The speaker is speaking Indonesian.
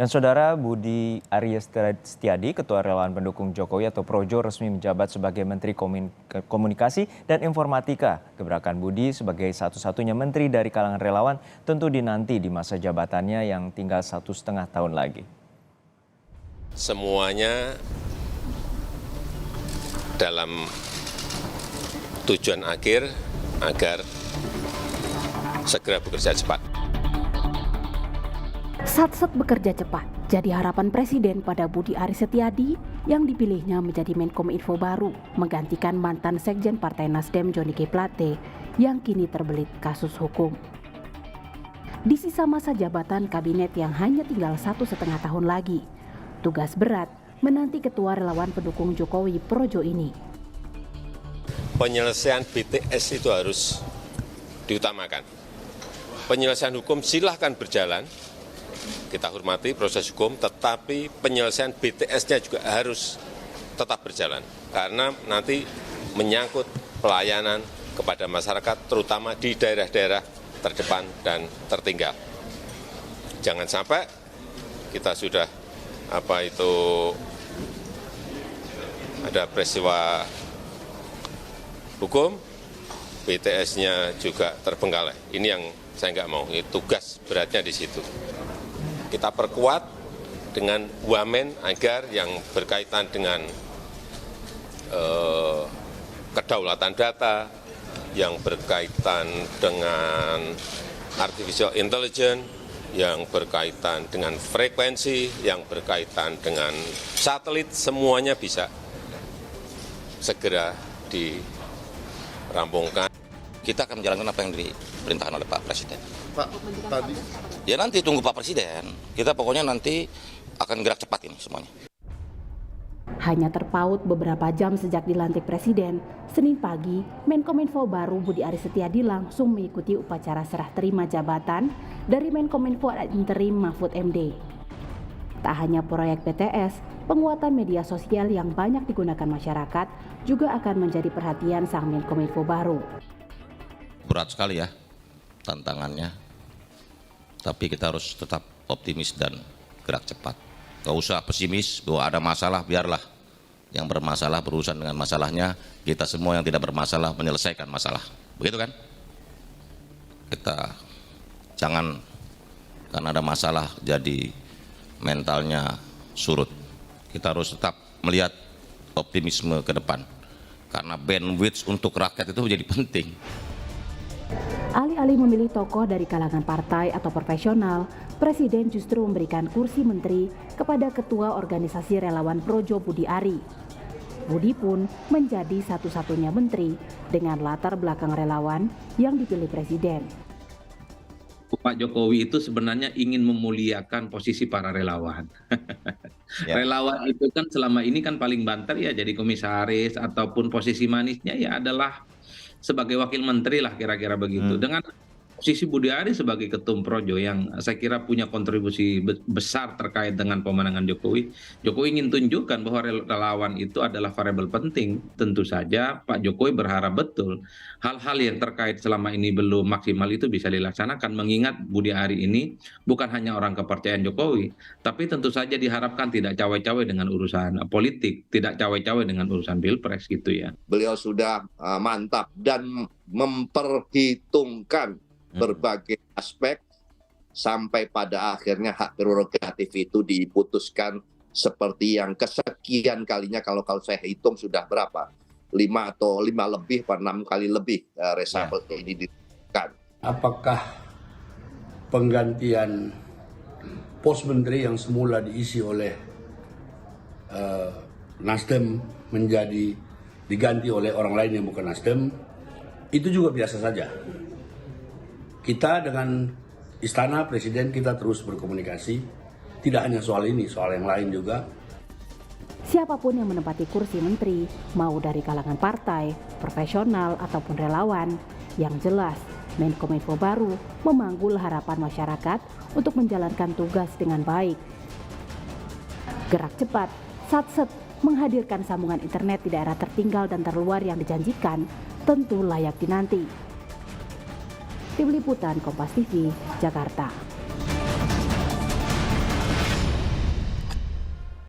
Dan Saudara Budi Aries Setiadi, Ketua Relawan Pendukung Jokowi atau Projo, resmi menjabat sebagai Menteri Komunikasi dan Informatika. Gebrakan Budi sebagai satu-satunya menteri dari kalangan relawan tentu dinanti di masa jabatannya yang tinggal 1,5 tahun lagi. Semuanya dalam tujuan akhir agar segera bekerja cepat. Sat-set bekerja cepat jadi harapan Presiden pada Budi Aries Setiadi yang dipilihnya menjadi Menkominfo baru menggantikan mantan Sekjen Partai Nasdem Johnny G. Plate yang kini terbelit kasus hukum. Di sisa masa jabatan kabinet yang hanya tinggal 1,5 tahun lagi, tugas berat menanti Ketua Relawan Pendukung Jokowi Projo ini. Penyelesaian BTS itu harus diutamakan. Penyelesaian hukum silahkan berjalan, kita hormati proses hukum, tetapi penyelesaian BTS-nya juga harus tetap berjalan. Karena nanti menyangkut pelayanan kepada masyarakat, terutama di daerah-daerah terdepan dan tertinggal. Jangan sampai kita sudah ada peristiwa hukum, BTS-nya juga terbengkalai. Ini yang saya nggak mau, ini tugas beratnya di situ. Kita perkuat dengan wamen agar yang berkaitan dengan kedaulatan data, yang berkaitan dengan artificial intelligence, yang berkaitan dengan frekuensi, yang berkaitan dengan satelit, semuanya bisa segera dirampungkan. Kita akan menjalankan apa yang diperintahkan oleh Pak Presiden. Pak, tadi Ya nanti tunggu Pak Presiden. Kita pokoknya nanti akan gerak cepat ini semuanya. Hanya terpaut beberapa jam sejak dilantik Presiden, Senin pagi, Menkominfo baru Budi Aries Setiadi langsung mengikuti upacara serah terima jabatan dari Menkominfo Interim Mahfud MD. Tak hanya proyek BTS, penguatan media sosial yang banyak digunakan masyarakat juga akan menjadi perhatian sang Menkominfo baru. Berat sekali ya tantangannya, tapi kita harus tetap optimis dan gerak cepat. Gak usah pesimis bahwa ada masalah, biarlah yang bermasalah berurusan dengan masalahnya, kita semua yang tidak bermasalah menyelesaikan masalah. Begitu kan? Kita jangan karena ada masalah jadi mentalnya surut. Kita harus tetap melihat optimisme ke depan, karena bandwidth untuk rakyat itu menjadi penting. Alih-alih memilih tokoh dari kalangan partai atau profesional, Presiden justru memberikan kursi menteri kepada Ketua Organisasi Relawan Projo Budi Ari. Budi pun menjadi satu-satunya menteri dengan latar belakang relawan yang dipilih Presiden. Pak Jokowi itu sebenarnya ingin memuliakan posisi para relawan. Ya. Relawan itu kan selama ini kan paling banter ya jadi komisaris, ataupun posisi manisnya ya adalah sebagai wakil menteri lah kira-kira begitu. Dengan posisi Budi Ari sebagai ketum Projo yang saya kira punya kontribusi besar terkait dengan pemenangan Jokowi. Jokowi ingin tunjukkan bahwa relawan itu adalah variabel penting. Tentu saja Pak Jokowi berharap betul hal-hal yang terkait selama ini belum maksimal itu bisa dilaksanakan, mengingat Budi Ari ini bukan hanya orang kepercayaan Jokowi, tapi tentu saja diharapkan tidak cawe-cawe dengan urusan politik, tidak cawe-cawe dengan urusan pilpres gitu ya. beliau sudah mantap dan memperhitungkan berbagai aspek sampai pada akhirnya hak prerogatif itu diputuskan seperti yang kesekian kalinya, kalau saya hitung sudah berapa? 5 atau 5 lebih, 6 kali lebih reshuffle ini dilakukan. Apakah penggantian pos menteri yang semula diisi oleh Nasdem menjadi diganti oleh orang lain yang bukan Nasdem, itu juga biasa saja. Kita dengan Istana Presiden kita terus berkomunikasi, tidak hanya soal ini, soal yang lain juga. Siapapun yang menempati kursi menteri, mau dari kalangan partai, profesional, ataupun relawan, yang jelas Menkominfo baru memanggul harapan masyarakat untuk menjalankan tugas dengan baik. Gerak cepat, sat-set, menghadirkan sambungan internet di daerah tertinggal dan terluar yang dijanjikan tentu layak dinanti. Tim Liputan Kompas TV, Jakarta.